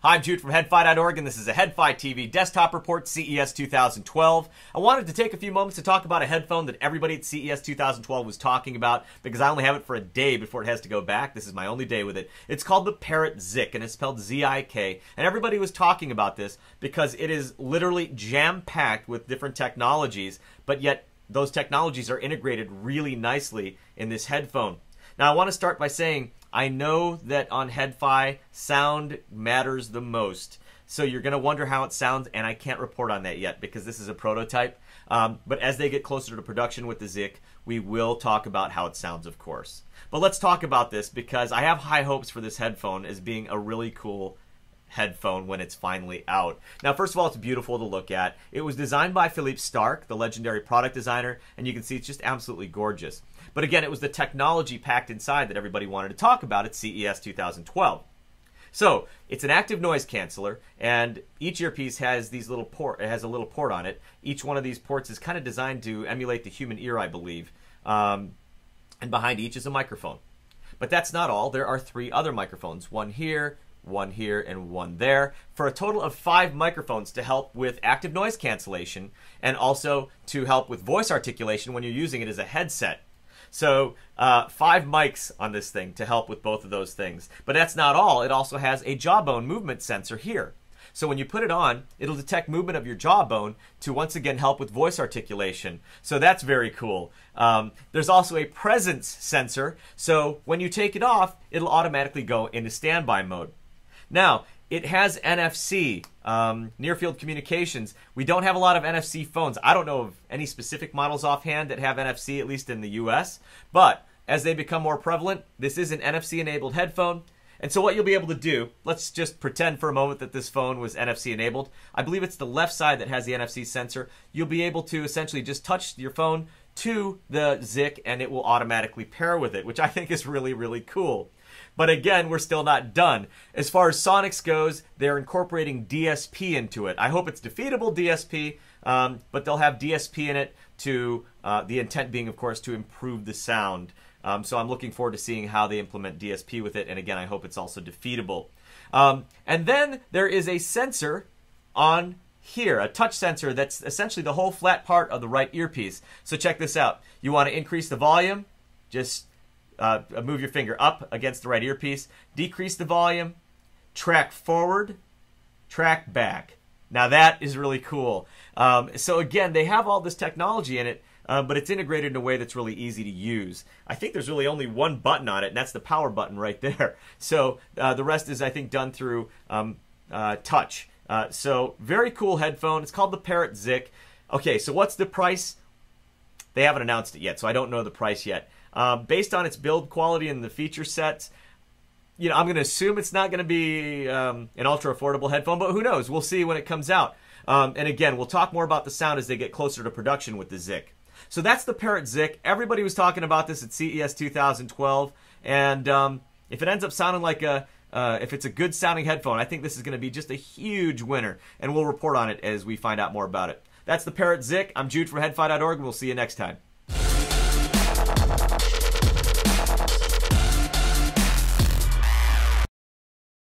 Hi, I'm Jude from headfi.org, and this is a headfi TV desktop report, CES 2012. I wanted to take a few moments to talk about a headphone that everybody at CES 2012 was talking about because I only have it for a day before it has to go back. This is my only day with it. It's called the Parrot Zik, and it's spelled Z-I-K, and everybody was talking about this because it is literally jam-packed with different technologies, but yet those technologies are integrated really nicely in this headphone. Now, I want to start by saying I know that on headfi, sound matters the most. So you're going to wonder how it sounds, and I can't report on that yet because this is a prototype. But as they get closer to production with the Zik, we will talk about how it sounds, of course. But let's talk about this because I have high hopes for this headphone as being a really cool headphone when it's finally out. Now, first of all, it's beautiful to look at. It was designed by Philippe Starck, the legendary product designer, and you can see it's just absolutely gorgeous. But again, it was the technology packed inside that everybody wanted to talk about at CES 2012. So, it's an active noise canceller, and each earpiece has these little it has a little port on it. Each one of these ports is kind of designed to emulate the human ear, I believe. And behind each is a microphone. But that's not all. There are 3 other microphones, one here, and one there, for a total of 5 microphones to help with active noise cancellation and also to help with voice articulation when you're using it as a headset. So 5 mics on this thing to help with both of those things. But that's not all. It also has a jawbone movement sensor here. So when you put it on, it'll detect movement of your jawbone to once again help with voice articulation. So that's very cool. There's also a presence sensor. So when you take it off, it'll automatically go into standby mode. Now, it has NFC, near-field communications. We don't have a lot of NFC phones. I don't know of any specific models offhand that have NFC, at least in the US. But as they become more prevalent, this is an NFC-enabled headphone. And so what you'll be able to do, let's just pretend for a moment that this phone was NFC-enabled. I believe it's the left side that has the NFC sensor. You'll be able to essentially just touch your phone to the Zik, and it will automatically pair with it, which I think is really, really cool. But again, we're still not done. As far as Sonics goes, they're incorporating DSP into it. I hope it's defeatable DSP, but they'll have DSP in it to, the intent being, of course, to improve the sound. So I'm looking forward to seeing how they implement DSP with it, and again, I hope it's also defeatable. And then there is a sensor on here, a touch sensor that's essentially the whole flat part of the right earpiece. So check this out. You want to increase the volume, just move your finger up against the right earpiece, decrease the volume, track forward, track back. Now that is really cool. So again, they have all this technology in it, but it's integrated in a way that's really easy to use. I think there's really only one button on it, and that's the power button right there. So the rest is, I think, done through touch. So very cool headphone. It's called the Parrot Zik. Okay, so what's the price? They haven't announced it yet, so I don't know the price yet. Based on its build quality and the feature sets, you know, I'm going to assume it's not going to be an ultra affordable headphone, but who knows? We'll see when it comes out. And again, we'll talk more about the sound as they get closer to production with the Zik. So that's the Parrot Zik. Everybody was talking about this at CES 2012, and if it ends up sounding like if it's a good sounding headphone, I think this is going to be just a huge winner, and we'll report on it as we find out more about it. That's the Parrot Zik. I'm Jude from headfi.org, and we'll see you next time.